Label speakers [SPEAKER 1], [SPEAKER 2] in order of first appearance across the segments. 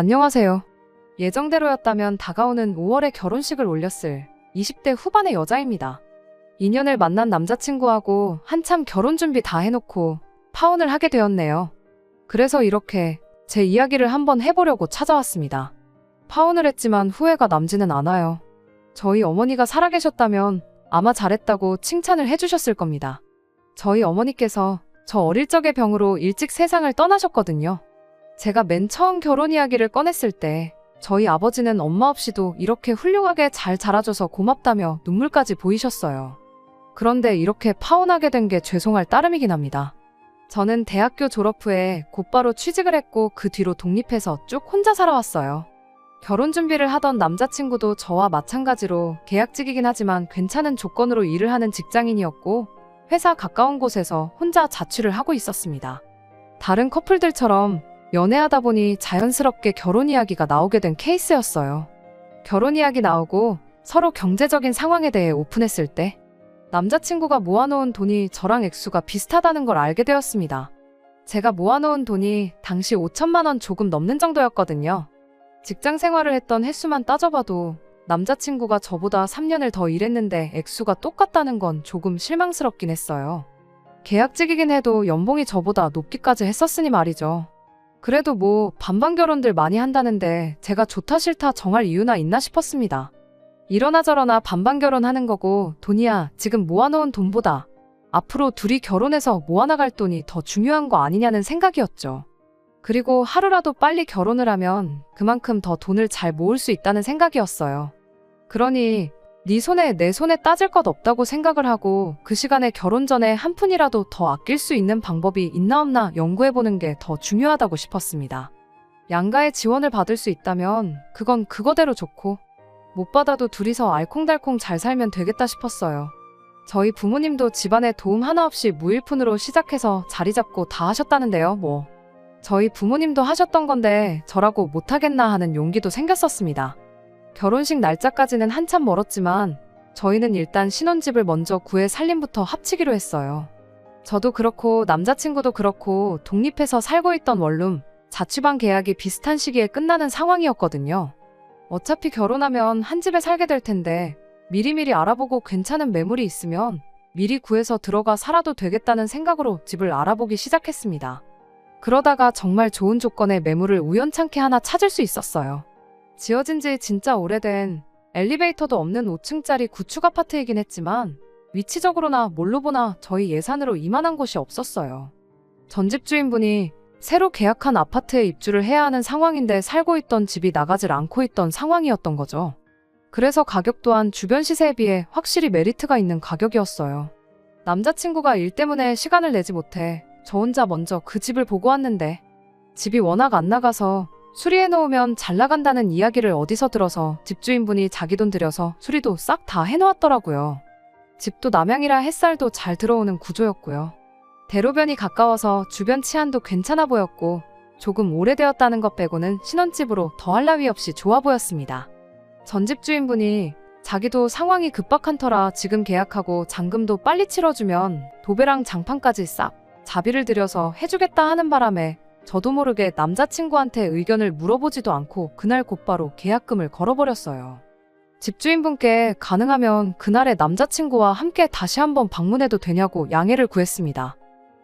[SPEAKER 1] 안녕하세요. 예정대로였다면 다가오는 5월에 결혼식을 올렸을 20대 후반의 여자입니다. 2년을 만난 남자친구하고 한참 결혼 준비 다 해놓고 파혼을 하게 되었네요. 그래서 이렇게 제 이야기를 한번 해보려고 찾아왔습니다. 파혼을 했지만 후회가 남지는 않아요. 저희 어머니가 살아계셨다면 아마 잘했다고 칭찬을 해주셨을 겁니다. 저희 어머니께서 저 어릴 적의 병으로 일찍 세상을 떠나셨거든요. 제가 맨 처음 결혼 이야기를 꺼냈을 때 저희 아버지는 엄마 없이도 이렇게 훌륭하게 잘 자라줘서 고맙다며 눈물까지 보이셨어요. 그런데 이렇게 파혼하게 된 게 죄송할 따름이긴 합니다. 저는 대학교 졸업 후에 곧바로 취직을 했고 그 뒤로 독립해서 쭉 혼자 살아왔어요. 결혼 준비를 하던 남자친구도 저와 마찬가지로 계약직이긴 하지만 괜찮은 조건으로 일을 하는 직장인이었고 회사 가까운 곳에서 혼자 자취를 하고 있었습니다. 다른 커플들처럼 연애하다 보니 자연스럽게 결혼 이야기가 나오게 된 케이스였어요. 결혼 이야기 나오고 서로 경제적인 상황에 대해 오픈했을 때 남자친구가 모아놓은 돈이 저랑 액수가 비슷하다는 걸 알게 되었습니다. 제가 모아놓은 돈이 당시 5천만 원 조금 넘는 정도였거든요. 직장 생활을 했던 횟수만 따져봐도 남자친구가 저보다 3년을 더 일했는데 액수가 똑같다는 건 조금 실망스럽긴 했어요. 계약직이긴 해도 연봉이 저보다 높기까지 했었으니 말이죠. 그래도 뭐 반반 결혼들 많이 한다는데 제가 좋다 싫다 정할 이유나 있나 싶었습니다. 이러나 저러나 반반 결혼하는 거고 돈이야 지금 모아놓은 돈보다 앞으로 둘이 결혼해서 모아나갈 돈이 더 중요한 거 아니냐는 생각이었죠. 그리고 하루라도 빨리 결혼을 하면 그만큼 더 돈을 잘 모을 수 있다는 생각이었어요. 그러니 네 손에 내 손에 따질 것 없다고 생각을 하고 그 시간에 결혼 전에 한 푼이라도 더 아낄 수 있는 방법이 있나 없나 연구해보는 게 더 중요하다고 싶었습니다. 양가의 지원을 받을 수 있다면 그건 그거대로 좋고 못 받아도 둘이서 알콩달콩 잘 살면 되겠다 싶었어요. 저희 부모님도 집안에 도움 하나 없이 무일푼으로 시작해서 자리 잡고 다 하셨다는데요, 뭐. 저희 부모님도 하셨던 건데 저라고 못하겠나 하는 용기도 생겼었습니다. 결혼식 날짜까지는 한참 멀었지만 저희는 일단 신혼집을 먼저 구해 살림부터 합치기로 했어요. 저도 그렇고 남자친구도 그렇고 독립해서 살고 있던 원룸, 자취방 계약이 비슷한 시기에 끝나는 상황이었거든요. 어차피 결혼하면 한 집에 살게 될 텐데 미리미리 알아보고 괜찮은 매물이 있으면 미리 구해서 들어가 살아도 되겠다는 생각으로 집을 알아보기 시작했습니다. 그러다가 정말 좋은 조건의 매물을 우연찮게 하나 찾을 수 있었어요. 지어진 지 진짜 오래된 엘리베이터도 없는 5층짜리 구축 아파트이긴 했지만 위치적으로나 뭘로 보나 저희 예산으로 이만한 곳이 없었어요. 전 집주인분이 새로 계약한 아파트에 입주를 해야 하는 상황인데 살고 있던 집이 나가질 않고 있던 상황이었던 거죠. 그래서 가격 또한 주변 시세에 비해 확실히 메리트가 있는 가격이었어요. 남자친구가 일 때문에 시간을 내지 못해 저 혼자 먼저 그 집을 보고 왔는데 집이 워낙 안 나가서 수리해놓으면 잘 나간다는 이야기를 어디서 들어서 집주인분이 자기 돈 들여서 수리도 싹 다 해놓았더라고요. 집도 남향이라 햇살도 잘 들어오는 구조였고요. 대로변이 가까워서 주변 치안도 괜찮아 보였고 조금 오래되었다는 것 빼고는 신혼집으로 더할 나위 없이 좋아 보였습니다. 전 집주인분이 자기도 상황이 급박한 터라 지금 계약하고 잔금도 빨리 치러주면 도배랑 장판까지 싹 자비를 들여서 해주겠다 하는 바람에 저도 모르게 남자친구한테 의견을 물어보지도 않고 그날 곧바로 계약금을 걸어버렸어요. 집주인분께 가능하면 그날의 남자친구와 함께 다시 한번 방문해도 되냐고 양해를 구했습니다.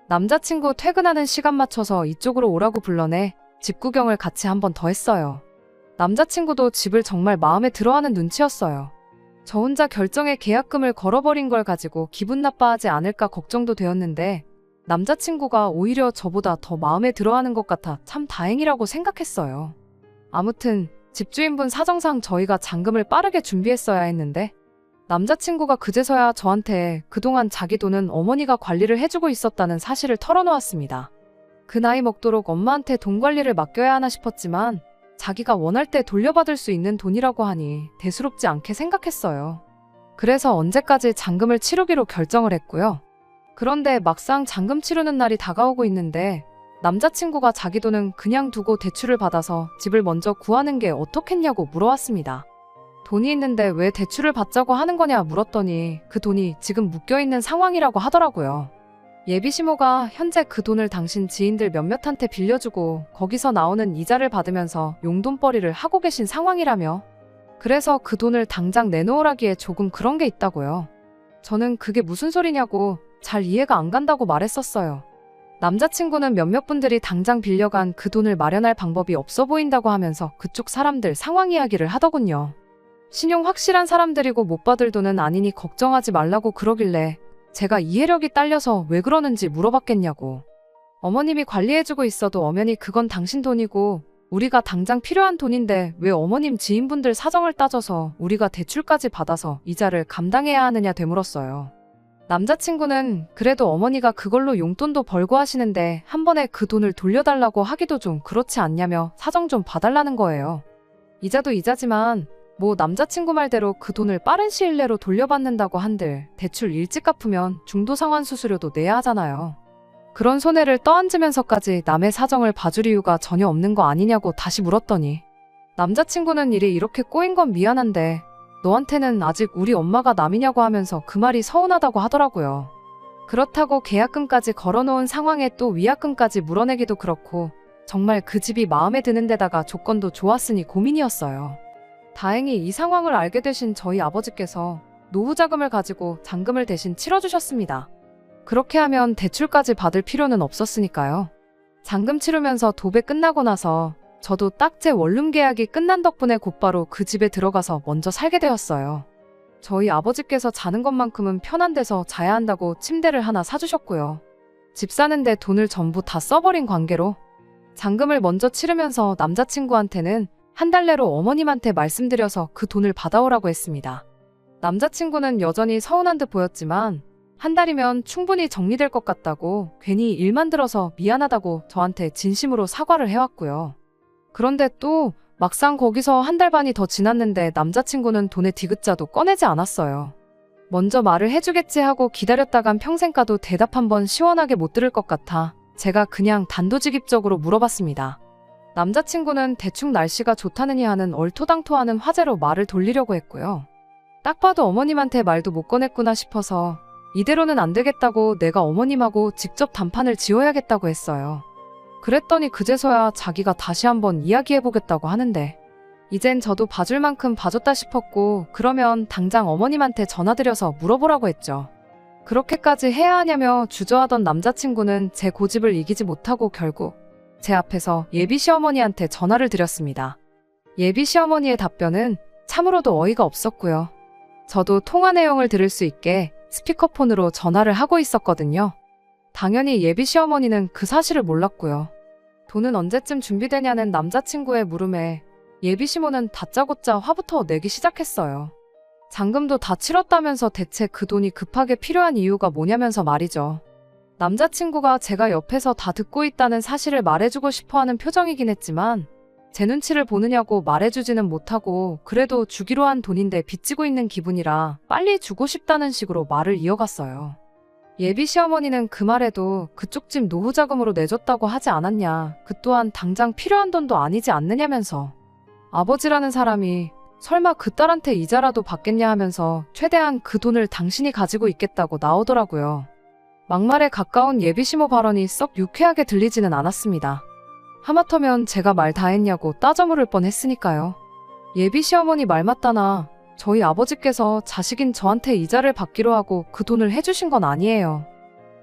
[SPEAKER 1] 남자친구 퇴근하는 시간 맞춰서 이쪽으로 오라고 불러내 집 구경을 같이 한번 더 했어요. 남자친구도 집을 정말 마음에 들어하는 눈치였어요. 저 혼자 결정에 계약금을 걸어버린 걸 가지고 기분 나빠하지 않을까 걱정도 되었는데 남자친구가 오히려 저보다 더 마음에 들어하는 것 같아 참 다행이라고 생각했어요. 아무튼 집주인분 사정상 저희가 잔금을 빠르게 준비했어야 했는데 남자친구가 그제서야 저한테 그동안 자기 돈은 어머니가 관리를 해주고 있었다는 사실을 털어놓았습니다. 그 나이 먹도록 엄마한테 돈 관리를 맡겨야 하나 싶었지만 자기가 원할 때 돌려받을 수 있는 돈이라고 하니 대수롭지 않게 생각했어요. 그래서 언제까지 잔금을 치르기로 결정을 했고요. 그런데 막상 잔금 치르는 날이 다가오고 있는데 남자친구가 자기 돈은 그냥 두고 대출을 받아서 집을 먼저 구하는 게 어떻겠냐고 물어왔습니다. 돈이 있는데 왜 대출을 받자고 하는 거냐 물었더니 그 돈이 지금 묶여있는 상황이라고 하더라고요. 예비시모가 현재 그 돈을 당신 지인들 몇몇한테 빌려주고 거기서 나오는 이자를 받으면서 용돈벌이를 하고 계신 상황이라며. 그래서 그 돈을 당장 내놓으라기에 조금 그런 게 있다고요. 저는 그게 무슨 소리냐고 잘 이해가 안 간다고 말했었어요. 남자친구는 몇몇 분들이 당장 빌려간 그 돈을 마련할 방법이 없어 보인다고 하면서 그쪽 사람들 상황 이야기를 하더군요. 신용 확실한 사람들이고 못 받을 돈은 아니니 걱정하지 말라고 그러길래 제가 이해력이 딸려서 왜 그러는지 물어봤겠냐고. 어머님이 관리해주고 있어도 엄연히 그건 당신 돈이고 우리가 당장 필요한 돈인데 왜 어머님 지인분들 사정을 따져서 우리가 대출까지 받아서 이자를 감당해야 하느냐 되물었어요. 남자친구는 그래도 어머니가 그걸로 용돈도 벌고 하시는데 한 번에 그 돈을 돌려달라고 하기도 좀 그렇지 않냐며 사정 좀 봐달라는 거예요. 이자도 이자지만 뭐 남자친구 말대로 그 돈을 빠른 시일 내로 돌려받는다고 한들 대출 일찍 갚으면 중도상환 수수료도 내야 하잖아요. 그런 손해를 떠안으면서까지 남의 사정을 봐줄 이유가 전혀 없는 거 아니냐고 다시 물었더니 남자친구는 일이 이렇게 꼬인 건 미안한데 너한테는 아직 우리 엄마가 남이냐고 하면서 그 말이 서운하다고 하더라고요. 그렇다고 계약금까지 걸어놓은 상황에 또 위약금까지 물어내기도 그렇고 정말 그 집이 마음에 드는 데다가 조건도 좋았으니 고민이었어요. 다행히 이 상황을 알게 되신 저희 아버지께서 노후자금을 가지고 잔금을 대신 치러주셨습니다. 그렇게 하면 대출까지 받을 필요는 없었으니까요. 잔금 치르면서 도배 끝나고 나서 저도 딱제 원룸 계약이 끝난 덕분에 곧바로 그 집에 들어가서 먼저 살게 되었어요. 저희 아버지께서 자는 것만큼은 편한 데서 자야 한다고 침대를 하나 사주셨고요. 집 사는데 돈을 전부 다 써버린 관계로 잔금을 먼저 치르면서 남자친구한테는 한 달 내로 어머님한테 말씀드려서 그 돈을 받아오라고 했습니다. 남자친구는 여전히 서운한 듯 보였지만 한 달이면 충분히 정리될 것 같다고 괜히 일만 들어서 미안하다고 저한테 진심으로 사과를 해왔고요. 그런데 또 막상 거기서 한 달 반이 더 지났는데 남자친구는 돈의 디귿자도 꺼내지 않았어요. 먼저 말을 해주겠지 하고 기다렸다간 평생 가도 대답 한번 시원하게 못 들을 것 같아 제가 그냥 단도직입적으로 물어봤습니다. 남자친구는 대충 날씨가 좋다느니 하는 얼토당토하는 화제로 말을 돌리려고 했고요. 딱 봐도 어머님한테 말도 못 꺼냈구나 싶어서 이대로는 안 되겠다고 내가 어머님하고 직접 단판을 지어야겠다고 했어요. 그랬더니 그제서야 자기가 다시 한번 이야기해보겠다고 하는데 이젠 저도 봐줄 만큼 봐줬다 싶었고 그러면 당장 어머님한테 전화드려서 물어보라고 했죠. 그렇게까지 해야 하냐며 주저하던 남자친구는 제 고집을 이기지 못하고 결국 제 앞에서 예비 시어머니한테 전화를 드렸습니다. 예비 시어머니의 답변은 참으로도 어이가 없었고요. 저도 통화 내용을 들을 수 있게 스피커폰으로 전화를 하고 있었거든요. 당연히 예비 시어머니는 그 사실을 몰랐고요. 돈은 언제쯤 준비되냐는 남자친구의 물음에 예비 시모는 다짜고짜 화부터 내기 시작했어요. 잔금도 다 치렀다면서 대체 그 돈이 급하게 필요한 이유가 뭐냐면서 말이죠. 남자친구가 제가 옆에서 다 듣고 있다는 사실을 말해주고 싶어하는 표정이긴 했지만 제 눈치를 보느냐고 말해주지는 못하고 그래도 주기로 한 돈인데 빚지고 있는 기분이라 빨리 주고 싶다는 식으로 말을 이어갔어요. 예비 시어머니는 그 말에도 그쪽 집 노후자금으로 내줬다고 하지 않았냐, 그 또한 당장 필요한 돈도 아니지 않느냐면서 아버지라는 사람이 설마 그 딸한테 이자라도 받겠냐 하면서 최대한 그 돈을 당신이 가지고 있겠다고 나오더라고요. 막말에 가까운 예비시모 발언이 썩 유쾌하게 들리지는 않았습니다. 하마터면 제가 말 다 했냐고 따져 물을 뻔했으니까요. 예비 시어머니 말 맞다나 저희 아버지께서 자식인 저한테 이자를 받기로 하고 그 돈을 해주신 건 아니에요.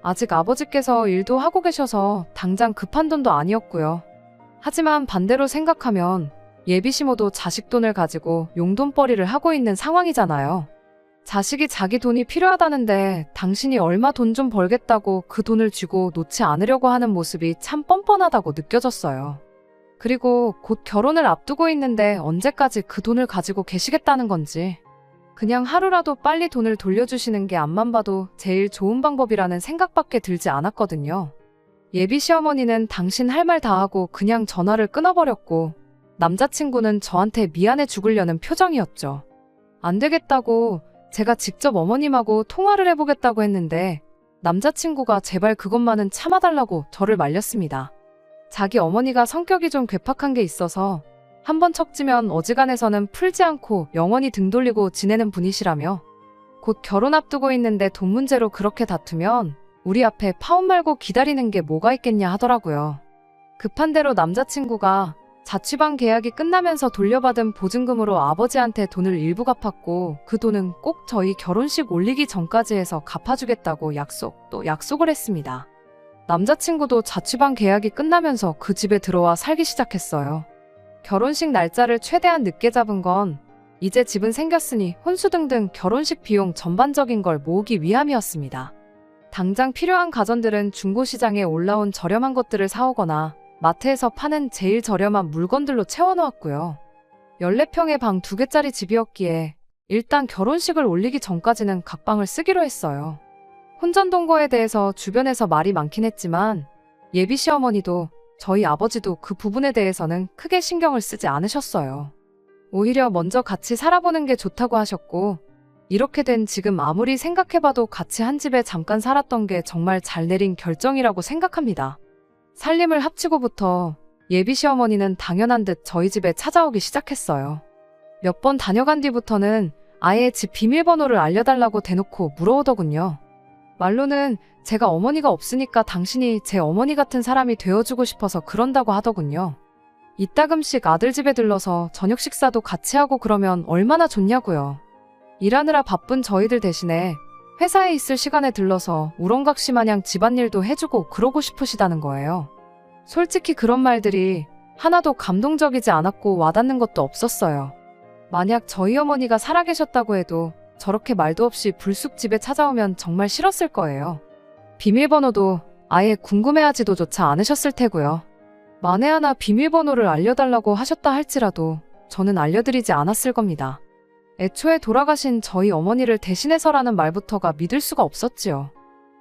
[SPEAKER 1] 아직 아버지께서 일도 하고 계셔서 당장 급한 돈도 아니었고요. 하지만 반대로 생각하면 예비 시모도 자식 돈을 가지고 용돈벌이를 하고 있는 상황이잖아요. 자식이 자기 돈이 필요하다는데 당신이 얼마 돈 좀 벌겠다고 그 돈을 쥐고 놓지 않으려고 하는 모습이 참 뻔뻔하다고 느껴졌어요. 그리고 곧 결혼을 앞두고 있는데 언제까지 그 돈을 가지고 계시겠다는 건지 그냥 하루라도 빨리 돈을 돌려주시는 게 앞만 봐도 제일 좋은 방법이라는 생각밖에 들지 않았거든요. 예비 시어머니는 당신 할 말 다 하고 그냥 전화를 끊어버렸고 남자친구는 저한테 미안해 죽으려는 표정이었죠. 안 되겠다고 제가 직접 어머님하고 통화를 해보겠다고 했는데 남자친구가 제발 그것만은 참아달라고 저를 말렸습니다. 자기 어머니가 성격이 좀 괴팍한 게 있어서 한번 척지면 어지간해서는 풀지 않고 영원히 등 돌리고 지내는 분이시라며 곧 결혼 앞두고 있는데 돈 문제로 그렇게 다투면 우리 앞에 파혼 말고 기다리는 게 뭐가 있겠냐 하더라고요. 급한 대로 남자친구가 자취방 계약이 끝나면서 돌려받은 보증금으로 아버지한테 돈을 일부 갚았고 그 돈은 꼭 저희 결혼식 올리기 전까지 해서 갚아주겠다고 또 약속을 했습니다. 남자친구도 자취방 계약이 끝나면서 그 집에 들어와 살기 시작했어요. 결혼식 날짜를 최대한 늦게 잡은 건 이제 집은 생겼으니 혼수등 등 결혼식 비용 전반적인 걸 모으기 위함이었습니다. 당장 필요한 가전들은 중고시장에 올라온 저렴한 것들을 사오거나 마트에서 파는 제일 저렴한 물건들로 채워놓았고요. 14평의 방 2개짜리 집이었기에 일단 결혼식을 올리기 전까지는 각방을 쓰기로 했어요. 혼전동거에 대해서 주변에서 말이 많긴 했지만 예비 시어머니도 저희 아버지도 그 부분에 대해서는 크게 신경을 쓰지 않으셨어요. 오히려 먼저 같이 살아보는 게 좋다고 하셨고 이렇게 된 지금 아무리 생각해봐도 같이 한 집에 잠깐 살았던 게 정말 잘 내린 결정이라고 생각합니다. 살림을 합치고부터 예비 시어머니는 당연한 듯 저희 집에 찾아오기 시작했어요. 몇 번 다녀간 뒤부터는 아예 집 비밀번호를 알려달라고 대놓고 물어오더군요. 말로는 제가 어머니가 없으니까 당신이 제 어머니 같은 사람이 되어주고 싶어서 그런다고 하더군요. 이따금씩 아들 집에 들러서 저녁 식사도 같이 하고 그러면 얼마나 좋냐고요. 일하느라 바쁜 저희들 대신에 회사에 있을 시간에 들러서 우렁각시 마냥 집안일도 해주고 그러고 싶으시다는 거예요. 솔직히 그런 말들이 하나도 감동적이지 않았고 와닿는 것도 없었어요. 만약 저희 어머니가 살아계셨다고 해도 저렇게 말도 없이 불쑥 집에 찾아오면 정말 싫었을 거예요. 비밀번호도 아예 궁금해하지도조차 않으셨을 테고요. 만에 하나 비밀번호를 알려달라고 하셨다 할지라도 저는 알려드리지 않았을 겁니다. 애초에 돌아가신 저희 어머니를 대신해서라는 말부터가 믿을 수가 없었지요.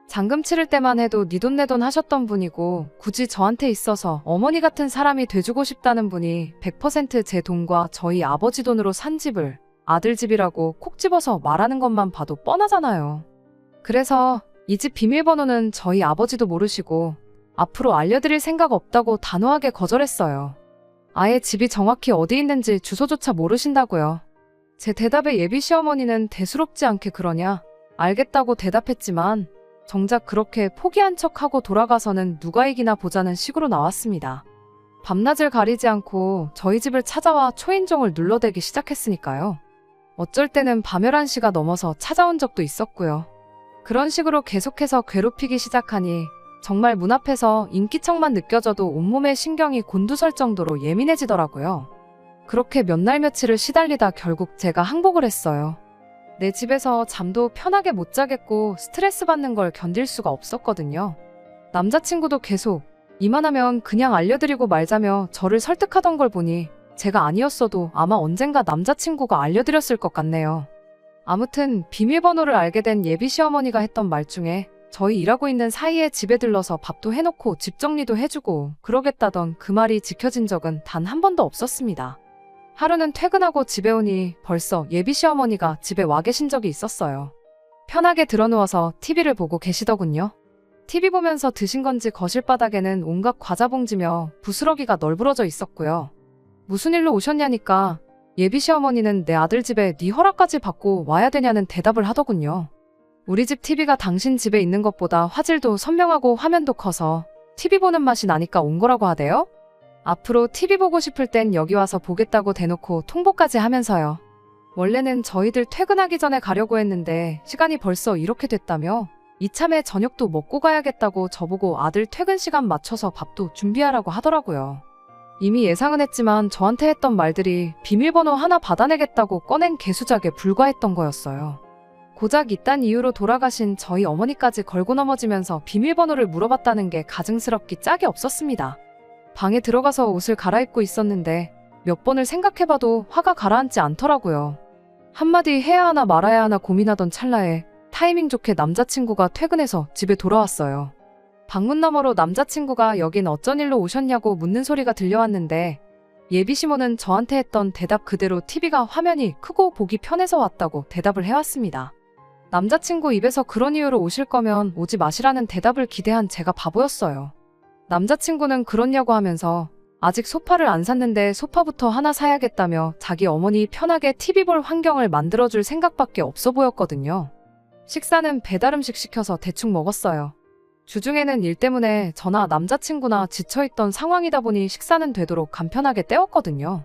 [SPEAKER 1] 잔금 치를 때만 해도 네 돈 내 돈 하셨던 분이고 굳이 저한테 있어서 어머니 같은 사람이 돼주고 싶다는 분이 100% 제 돈과 저희 아버지 돈으로 산 집을 아들 집이라고 콕 집어서 말하는 것만 봐도 뻔하잖아요. 그래서 이 집 비밀번호는 저희 아버지도 모르시고 앞으로 알려드릴 생각 없다고 단호하게 거절했어요. 아예 집이 정확히 어디 있는지 주소조차 모르신다고요. 제 대답에 예비 시어머니는 대수롭지 않게 그러냐 알겠다고 대답했지만 정작 그렇게 포기한 척하고 돌아가서는 누가 이기나 보자는 식으로 나왔습니다. 밤낮을 가리지 않고 저희 집을 찾아와 초인종을 눌러대기 시작했으니까요. 어쩔 때는 밤 11시가 넘어서 찾아온 적도 있었고요. 그런 식으로 계속해서 괴롭히기 시작하니 정말 문 앞에서 인기척만 느껴져도 온몸의 신경이 곤두설 정도로 예민해지더라고요. 그렇게 몇 날 며칠을 시달리다 결국 제가 항복을 했어요. 내 집에서 잠도 편하게 못 자겠고 스트레스 받는 걸 견딜 수가 없었거든요. 남자친구도 계속 이만하면 그냥 알려드리고 말자며 저를 설득하던 걸 보니 제가 아니었어도 아마 언젠가 남자친구가 알려드렸을 것 같네요. 아무튼 비밀번호를 알게 된 예비 시어머니가 했던 말 중에 저희 일하고 있는 사이에 집에 들러서 밥도 해놓고 집 정리도 해주고 그러겠다던 그 말이 지켜진 적은 단 한 번도 없었습니다. 하루는 퇴근하고 집에 오니 벌써 예비 시어머니가 집에 와 계신 적이 있었어요. 편하게 들어누워서 TV를 보고 계시더군요. TV 보면서 드신 건지 거실 바닥에는 온갖 과자 봉지며 부스러기가 널브러져 있었고요. 무슨 일로 오셨냐니까 예비 시어머니는 내 아들 집에 네 허락까지 받고 와야 되냐는 대답을 하더군요. 우리 집 TV가 당신 집에 있는 것보다 화질도 선명하고 화면도 커서 TV 보는 맛이 나니까 온 거라고 하대요? 앞으로 TV 보고 싶을 땐 여기 와서 보겠다고 대놓고 통보까지 하면서요. 원래는 저희들 퇴근하기 전에 가려고 했는데 시간이 벌써 이렇게 됐다며 이참에 저녁도 먹고 가야겠다고 저보고 아들 퇴근 시간 맞춰서 밥도 준비하라고 하더라고요. 이미 예상은 했지만 저한테 했던 말들이 비밀번호 하나 받아내겠다고 꺼낸 개수작에 불과했던 거였어요. 고작 이딴 이유로 돌아가신 저희 어머니까지 걸고 넘어지면서 비밀번호를 물어봤다는 게 가증스럽기 짝이 없었습니다. 방에 들어가서 옷을 갈아입고 있었는데 몇 번을 생각해봐도 화가 가라앉지 않더라고요. 한마디 해야 하나 말아야 하나 고민하던 찰나에 타이밍 좋게 남자친구가 퇴근해서 집에 돌아왔어요. 방문 너머로 남자친구가 여긴 어쩐 일로 오셨냐고 묻는 소리가 들려왔는데 예비 시모는 저한테 했던 대답 그대로 TV가 화면이 크고 보기 편해서 왔다고 대답을 해왔습니다. 남자친구 입에서 그런 이유로 오실 거면 오지 마시라는 대답을 기대한 제가 바보였어요. 남자친구는 그렇냐고 하면서 아직 소파를 안 샀는데 소파부터 하나 사야겠다며 자기 어머니 편하게 TV 볼 환경을 만들어줄 생각밖에 없어 보였거든요. 식사는 배달 음식 시켜서 대충 먹었어요. 주중에는 일 때문에 저나 남자친구나 지쳐있던 상황이다 보니 식사는 되도록 간편하게 때웠거든요.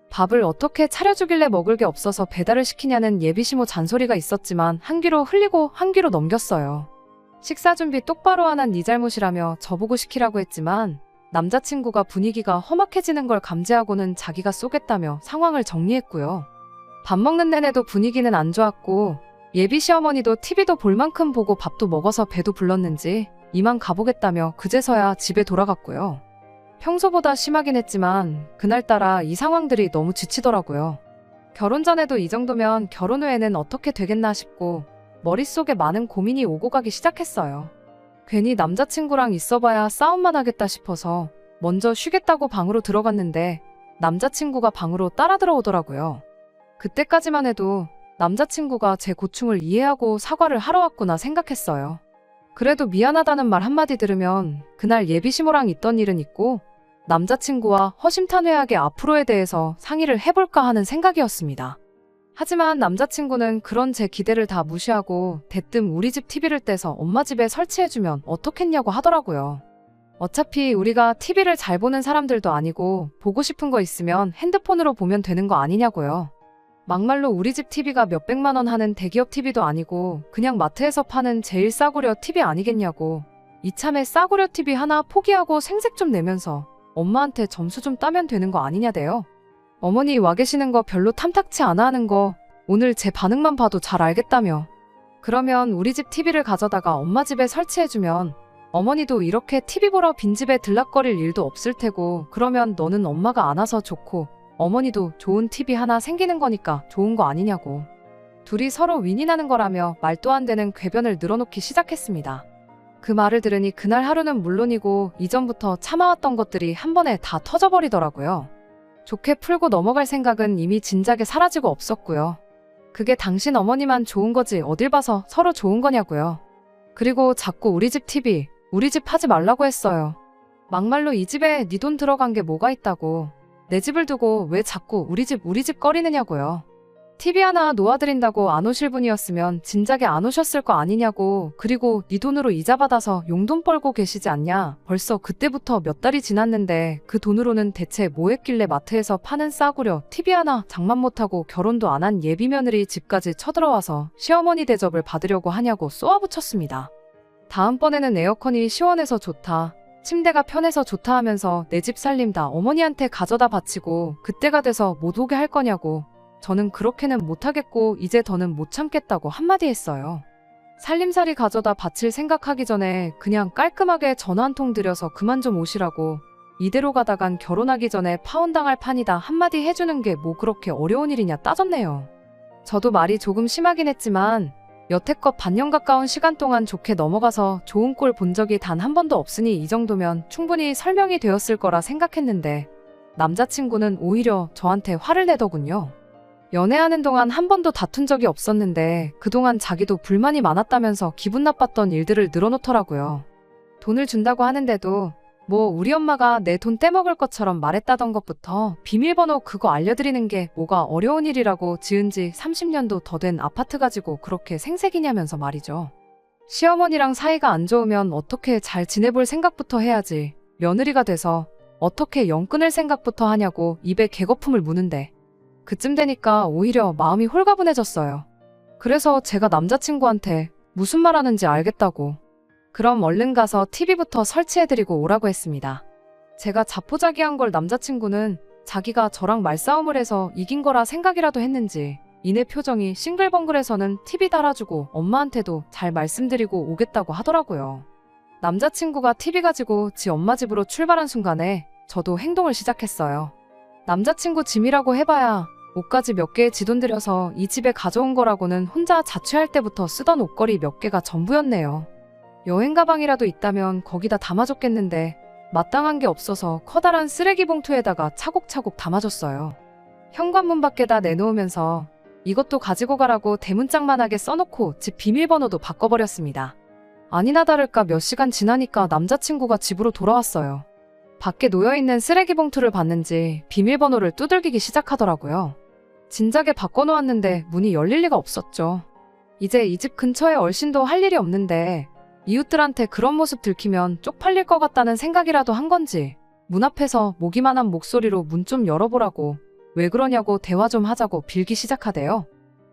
[SPEAKER 1] 밥을 어떻게 차려주길래 먹을 게 없어서 배달을 시키냐는 예비시모 잔소리가 있었지만 한 귀로 흘리고 한 귀로 넘겼어요. 식사 준비 똑바로 안 한 네 잘못이라며 저보고 시키라고 했지만 남자친구가 분위기가 험악해지는 걸 감지하고는 자기가 쏘겠다며 상황을 정리했고요. 밥 먹는 내내도 분위기는 안 좋았고 예비 시어머니도 TV도 볼 만큼 보고 밥도 먹어서 배도 불렀는지 이만 가보겠다며 그제서야 집에 돌아갔고요. 평소보다 심하긴 했지만 그날따라 이 상황들이 너무 지치더라고요. 결혼 전에도 이 정도면 결혼 후에는 어떻게 되겠나 싶고 머릿속에 많은 고민이 오고 가기 시작했어요. 괜히 남자친구랑 있어봐야 싸움만 하겠다 싶어서 먼저 쉬겠다고 방으로 들어갔는데 남자친구가 방으로 따라 들어오더라고요. 그때까지만 해도 남자친구가 제 고충을 이해하고 사과를 하러 왔구나 생각했어요. 그래도 미안하다는 말 한마디 들으면 그날 예비시모랑 있던 일은 있고 남자친구와 허심탄회하게 앞으로에 대해서 상의를 해볼까 하는 생각이었습니다. 하지만 남자친구는 그런 제 기대를 다 무시하고 대뜸 우리 집 TV를 떼서 엄마 집에 설치해주면 어떻겠냐고 하더라고요. 어차피 우리가 TV를 잘 보는 사람들도 아니고 보고 싶은 거 있으면 핸드폰으로 보면 되는 거 아니냐고요. 막말로 우리 집 TV가 몇백만 원 하는 대기업 TV도 아니고 그냥 마트에서 파는 제일 싸구려 TV 아니겠냐고. 이참에 싸구려 TV 하나 포기하고 생색 좀 내면서 엄마한테 점수 좀 따면 되는 거 아니냐대요. 어머니 와 계시는 거 별로 탐탁치 않아 하는 거 오늘 제 반응만 봐도 잘 알겠다며. 그러면 우리 집 TV를 가져다가 엄마 집에 설치해주면 어머니도 이렇게 TV 보러 빈집에 들락거릴 일도 없을 테고 그러면 너는 엄마가 안 와서 좋고 어머니도 좋은 TV 하나 생기는 거니까 좋은 거 아니냐고. 둘이 서로 윈윈하는 거라며 말도 안 되는 궤변을 늘어놓기 시작했습니다. 그 말을 들으니 그날 하루는 물론이고 이전부터 참아왔던 것들이 한 번에 다 터져버리더라고요. 좋게 풀고 넘어갈 생각은 이미 진작에 사라지고 없었고요. 그게 당신 어머니만 좋은 거지 어딜 봐서 서로 좋은 거냐고요. 그리고 자꾸 우리 집 TV, 우리 집 하지 말라고 했어요. 막말로 이 집에 네 돈 들어간 게 뭐가 있다고. 내 집을 두고 왜 자꾸 우리 집 거리느냐고요. TV 하나 놓아드린다고 안 오실 분이었으면 진작에 안 오셨을 거 아니냐고. 그리고 네 돈으로 이자 받아서 용돈 벌고 계시지 않냐. 벌써 그때부터 몇 달이 지났는데 그 돈으로는 대체 뭐 했길래 마트에서 파는 싸구려 TV 하나 장만 못하고 결혼도 안 한 예비 며느리 집까지 쳐들어와서 시어머니 대접을 받으려고 하냐고 쏘아붙였습니다. 다음번에는 에어컨이 시원해서 좋다. 침대가 편해서 좋다 하면서 내 집 살림 다 어머니한테 가져다 바치고 그때가 돼서 못 오게 할 거냐고. 저는 그렇게는 못하겠고 이제 더는 못 참겠다고 한마디 했어요. 살림살이 가져다 바칠 생각하기 전에 그냥 깔끔하게 전화 한 통 드려서 그만 좀 오시라고. 이대로 가다간 결혼하기 전에 파혼당할 판이다 한마디 해주는 게 뭐 그렇게 어려운 일이냐 따졌네요. 저도 말이 조금 심하긴 했지만 여태껏 반년 가까운 시간 동안 좋게 넘어가서 좋은 꼴 본 적이 단 한 번도 없으니 이 정도면 충분히 설명이 되었을 거라 생각했는데 남자친구는 오히려 저한테 화를 내더군요. 연애하는 동안 한 번도 다툰 적이 없었는데 그동안 자기도 불만이 많았다면서 기분 나빴던 일들을 늘어놓더라고요. 돈을 준다고 하는데도 뭐 우리 엄마가 내 돈 떼먹을 것처럼 말했다던 것부터 비밀번호 그거 알려드리는 게 뭐가 어려운 일이라고 지은 지 30년도 더 된 아파트 가지고 그렇게 생색이냐면서 말이죠. 시어머니랑 사이가 안 좋으면 어떻게 잘 지내볼 생각부터 해야지. 며느리가 돼서 어떻게 연 끊을 생각부터 하냐고 입에 개거품을 무는데 그쯤 되니까 오히려 마음이 홀가분해졌어요. 그래서 제가 남자친구한테 무슨 말 하는지 알겠다고. 그럼 얼른 가서 TV부터 설치해드리고 오라고 했습니다. 제가 자포자기한 걸 남자친구는 자기가 저랑 말싸움을 해서 이긴 거라 생각이라도 했는지 이내 표정이 싱글벙글해서는 TV 달아주고 엄마한테도 잘 말씀드리고 오겠다고 하더라고요. 남자친구가 TV 가지고 지 엄마 집으로 출발한 순간에 저도 행동을 시작했어요. 남자친구 짐이라고 해봐야 옷가지 몇 개에 지 돈 들여서 이 집에 가져온 거라고는 혼자 자취할 때부터 쓰던 옷걸이 몇 개가 전부였네요. 여행 가방이라도 있다면 거기다 담아줬겠는데 마땅한 게 없어서 커다란 쓰레기 봉투에다가 차곡차곡 담아줬어요. 현관문 밖에다 내놓으면서 이것도 가지고 가라고 대문짝만하게 써놓고 집 비밀번호도 바꿔버렸습니다. 아니나 다를까 몇 시간 지나니까 남자친구가 집으로 돌아왔어요. 밖에 놓여있는 쓰레기 봉투를 봤는지 비밀번호를 두들기기 시작하더라고요. 진작에 바꿔놓았는데 문이 열릴 리가 없었죠. 이제 이 집 근처에 얼씬도 할 일이 없는데 이웃들한테 그런 모습 들키면 쪽팔릴 것 같다는 생각이라도 한 건지 문 앞에서 모기만한 목소리로 문 좀 열어보라고 왜 그러냐고 대화 좀 하자고 빌기 시작하대요.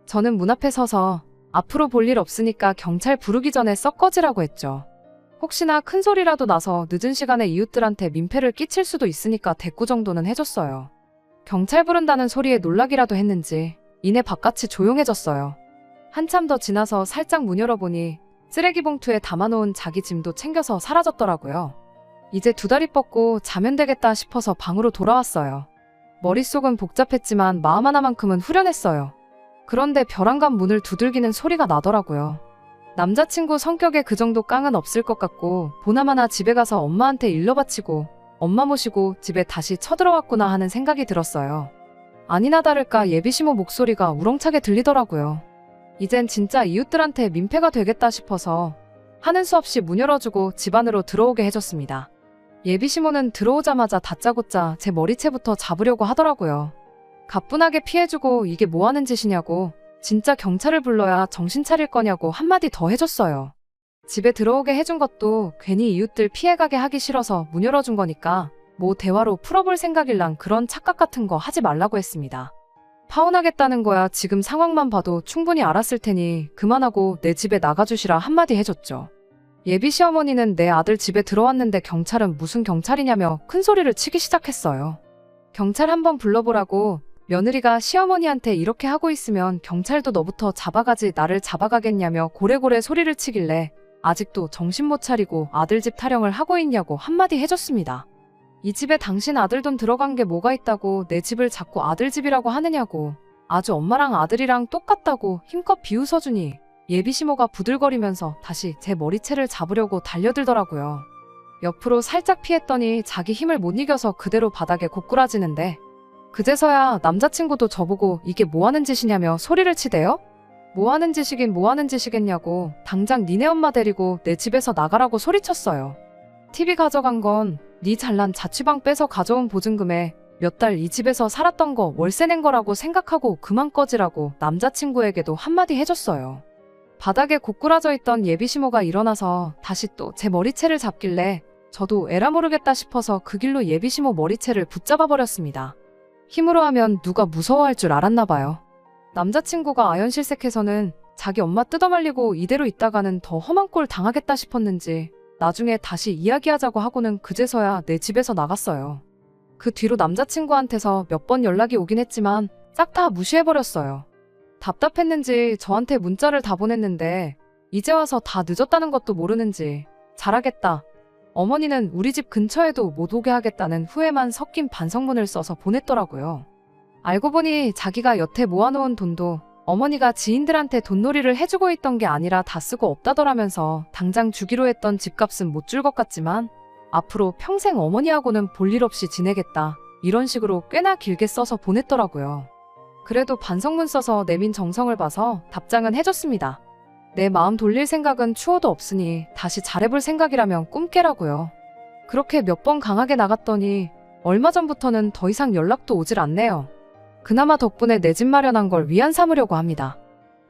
[SPEAKER 1] 저는 문 앞에 서서 앞으로 볼 일 없으니까 경찰 부르기 전에 썩 꺼지라고 했죠. 혹시나 큰 소리라도 나서 늦은 시간에 이웃들한테 민폐를 끼칠 수도 있으니까 대꾸 정도는 해줬어요. 경찰 부른다는 소리에 놀라기라도 했는지 이내 바깥이 조용해졌어요. 한참 더 지나서 살짝 문 열어보니 쓰레기 봉투에 담아놓은 자기 짐도 챙겨서 사라졌더라고요. 이제 두 다리 뻗고 자면 되겠다 싶어서 방으로 돌아왔어요. 머릿속은 복잡했지만 마음 하나만큼은 후련했어요. 그런데 벼랑간 문을 두들기는 소리가 나더라고요. 남자친구 성격에 그 정도 깡은 없을 것 같고 보나마나 집에 가서 엄마한테 일러 바치고 엄마 모시고 집에 다시 쳐들어왔구나 하는 생각이 들었어요. 아니나 다를까 예비시모 목소리가 우렁차게 들리더라고요. 이젠 진짜 이웃들한테 민폐가 되겠다 싶어서 하는 수 없이 문 열어주고 집 안으로 들어오게 해줬습니다. 예비시모는 들어오자마자 다짜고짜 제 머리채부터 잡으려고 하더라고요. 가뿐하게 피해주고 이게 뭐하는 짓이냐고 진짜 경찰을 불러야 정신 차릴 거냐고 한마디 더 해줬어요. 집에 들어오게 해준 것도 괜히 이웃들 피해가게 하기 싫어서 문 열어준 거니까 뭐 대화로 풀어볼 생각일랑 그런 착각 같은 거 하지 말라고 했습니다. 파혼하겠다는 거야 지금 상황만 봐도 충분히 알았을 테니 그만하고 내 집에 나가주시라 한마디 해줬죠. 예비 시어머니는 내 아들 집에 들어왔는데 경찰은 무슨 경찰이냐며 큰 소리를 치기 시작했어요. 경찰 한번 불러보라고 며느리가 시어머니한테 이렇게 하고 있으면 경찰도 너부터 잡아가지 나를 잡아가겠냐며 고래고래 소리를 치길래 아직도 정신 못 차리고 아들 집 타령을 하고 있냐고 한마디 해줬습니다. 이 집에 당신 아들 돈 들어간 게 뭐가 있다고 내 집을 자꾸 아들 집이라고 하느냐고 아주 엄마랑 아들이랑 똑같다고 힘껏 비웃어주니 예비시모가 부들거리면서 다시 제 머리채를 잡으려고 달려들더라고요. 옆으로 살짝 피했더니 자기 힘을 못 이겨서 그대로 바닥에 고꾸라지는데 그제서야 남자친구도 저보고 이게 뭐하는 짓이냐며 소리를 치대요? 뭐하는 짓이긴 뭐하는 짓이겠냐고 당장 니네 엄마 데리고 내 집에서 나가라고 소리쳤어요. TV 가져간 건 네 잘난 자취방 빼서 가져온 보증금에 몇 달 이 집에서 살았던 거 월세 낸 거라고 생각하고 그만 꺼지라고 남자친구에게도 한마디 해줬어요. 바닥에 고꾸라져 있던 예비시모가 일어나서 다시 또 제 머리채를 잡길래 저도 에라 모르겠다 싶어서 그 길로 예비시모 머리채를 붙잡아 버렸습니다. 힘으로 하면 누가 무서워할 줄 알았나 봐요. 남자친구가 아연실색해서는 자기 엄마 뜯어말리고 이대로 있다가는 더 험한 꼴 당하겠다 싶었는지 나중에 다시 이야기하자고 하고는 그제서야 내 집에서 나갔어요. 그 뒤로 남자친구한테서 몇 번 연락이 오긴 했지만 싹 다 무시해버렸어요. 답답했는지 저한테 문자를 다 보냈는데 이제 와서 다 늦었다는 것도 모르는지 잘하겠다. 어머니는 우리 집 근처에도 못 오게 하겠다는 후회만 섞인 반성문을 써서 보냈더라고요. 알고 보니 자기가 여태 모아놓은 돈도 어머니가 지인들한테 돈놀이를 해주고 있던 게 아니라 다 쓰고 없다더라면서 당장 주기로 했던 집값은 못 줄 것 같지만 앞으로 평생 어머니하고는 볼 일 없이 지내겠다. 이런 식으로 꽤나 길게 써서 보냈더라고요. 그래도 반성문 써서 내민 정성을 봐서 답장은 해줬습니다. 내 마음 돌릴 생각은 추호도 없으니 다시 잘해볼 생각이라면 꿈 깨라고요. 그렇게 몇 번 강하게 나갔더니 얼마 전부터는 더 이상 연락도 오질 않네요. 그나마 덕분에 내 집 마련한 걸 위안 삼으려고 합니다.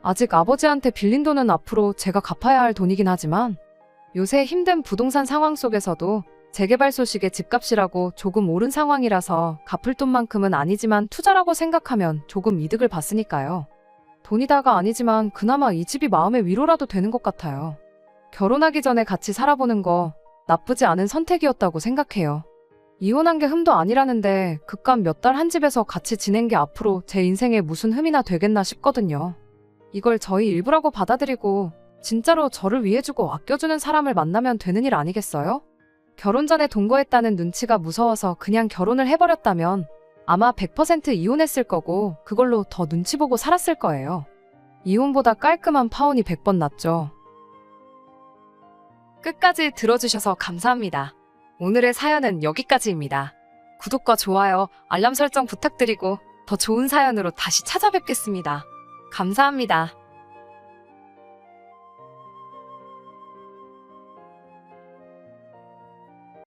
[SPEAKER 1] 아직 아버지한테 빌린 돈은 앞으로 제가 갚아야 할 돈이긴 하지만 요새 힘든 부동산 상황 속에서도 재개발 소식에 집값이라고 조금 오른 상황이라서 갚을 돈만큼은 아니지만 투자라고 생각하면 조금 이득을 봤으니까요. 돈이 다가 아니지만 그나마 이 집이 마음의 위로라도 되는 것 같아요. 결혼하기 전에 같이 살아보는 거 나쁘지 않은 선택이었다고 생각해요. 이혼한 게 흠도 아니라는데 그깟 몇 달 한 집에서 같이 지낸 게 앞으로 제 인생에 무슨 흠이나 되겠나 싶거든요. 이걸 저희 일부라고 받아들이고 진짜로 저를 위해주고 아껴주는 사람을 만나면 되는 일 아니겠어요? 결혼 전에 동거했다는 눈치가 무서워서 그냥 결혼을 해버렸다면 아마 100% 이혼했을 거고 그걸로 더 눈치 보고 살았을 거예요. 이혼보다 깔끔한 파혼이 100번 낫죠. 끝까지 들어주셔서 감사합니다. 오늘의 사연은 여기까지입니다. 구독과 좋아요, 알람 설정 부탁드리고 더 좋은 사연으로 다시 찾아뵙겠습니다. 감사합니다.